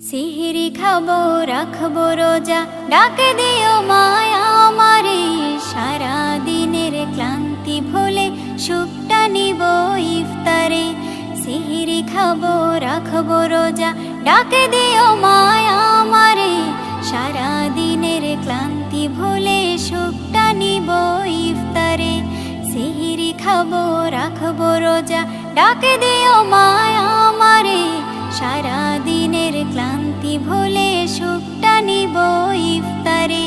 সিহিরি খাবো রাখবো রোজা, ডাকে দিও মায়া আমারে। সারা দিনের ক্লান্তি ভুলে সুখটা নিব ইফতারে। সিহিরি খাবো রাখবো রোজা, ডাকে দিও মায়া আমারে। সারা দিনের ক্লান্তি ভুলে সুখটা নিব ইফতারে। সিহিরি খাবো রাখবো রোজা, ডাকে দিও মায়া আমারে। সারা দিনের ক্লান্তি ভুলে সুখটা নিব ইফতারে।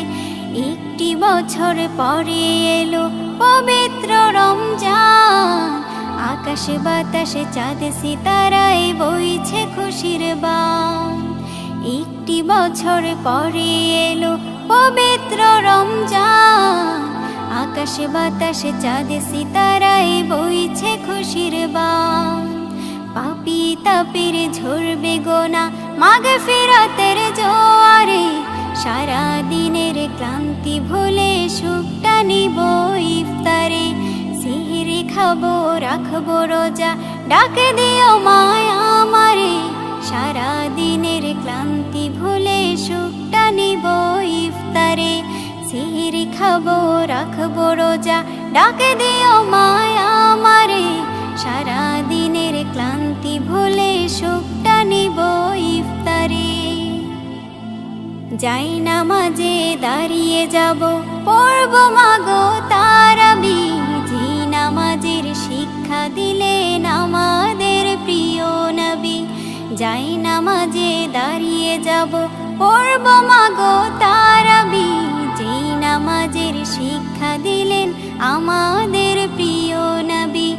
একটি বছর পরে এলো পবিত্র রমজান, আকাশে বাতাসে চাঁদ সিতারায় বইছে খুশির বান। একটি বছর পরে এলো পবিত্র রমজান, আকাশে বাতাসে চাঁদ সিতারায় বইছে খুশির বান। পাপী তাপের ঝরবে গোনা মাগফিরাতের জোয়ারে। সারা দিনের ক্লান্তি ভুলে সুখটা নিব ইফতারে। সিহিরি খাবো রাখবো রোজা, ডাকে দিও মায়া আমারে। সারা দিনের ক্লান্তি ভুলে সুখটা নিব ইফতারে। সিহিরি খাবো রাখবো রোজা, ডাকে দিও মায়া আমারে। সারা দিনের ক্লান্তি ভুলে সুখটা নিব ইফতারে। যাই নামাজে দাঁড়িয়ে যাব, পড়ব মাগো তারাবি। যে নামাজের শিক্ষা দিলেন আমাদের প্রিয় নবী। যাই নামাজে দাঁড়িয়ে যাব, পড়ব মাগো তারাবি। যে নামাজের শিক্ষা দিলেন আমাদের প্রিয় নবী।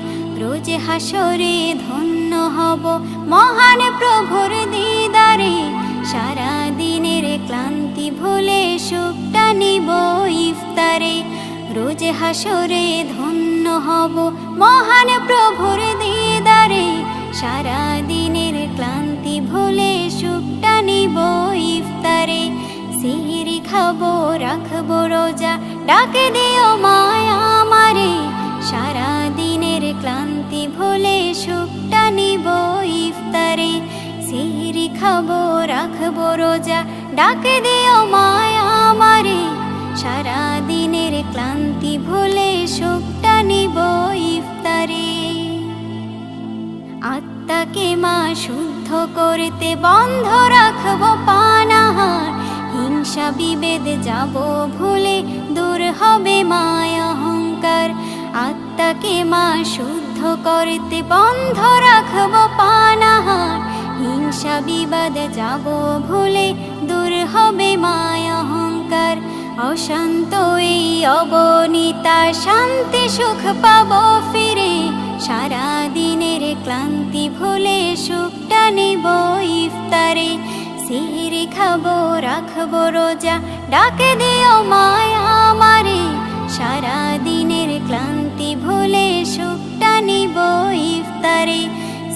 রোজ হাসরে ধন্য হব মহান প্রভুর দিদারে। সারা দিনের ক্লান্তি ভুলে সুখটা নিব ইফতারে। রোজ হাসরে ধন্য হব মহান প্রভুর দিদারে। সারা দিনের ক্লান্তি ভুলে সুখটা নিব ইফতারে। সিহিরি খাবো রাখবো রোজা, ডাকে দিও মায়া আমারে। সারা দিনের ক্লান্তি ভুলে সুখটা নিব ইফতারে। সিহিরি খাবো রাখবো রোজা, ডাকে দিও মায়া আমারে। সারা দিনের ক্লান্তি ভুলে সুখটা নিব ইফতারে। আত্মাকে মা শুদ্ধ করতে বন্ধ রাখবো পানাহার। হিংসা বিভেদ যাব ভুলে, দূর হবে মায়া অহংকার। আত্মাকে মা শুদ্ধ করতে বন্ধ রাখবো পানাহার। হিংসা বিবাদ যাব ভুলে, দূর হবে মায়া অহংকার। অশান্ত এই অবনীতা শান্তি সুখ পাবো ফিরে। সারা দিনের ক্লান্তি ভুলে সুখটা নিব ইফতারে। সিহিরি খাবো রাখবো রোজা, ডাকে দিও মায়া আমারে। সারা দিনের ক্লান্তি ভুলে সুখটা নিব ইফতারে।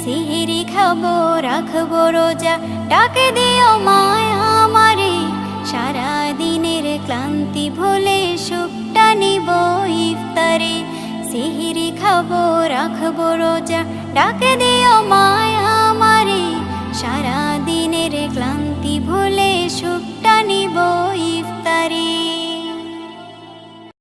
সিহিরি খাবো রাখবো রোজা, ডাকে দিও মায়া আমারে। সারা দিনের ক্লান্তি ভুলে সুখটা নিব ইফতারে। সিহিরি খাবো রাখবো রোজা, ডাকে দিও মায়া আমারে। সারা দিনের ক্লান্তি ভুলে সুখ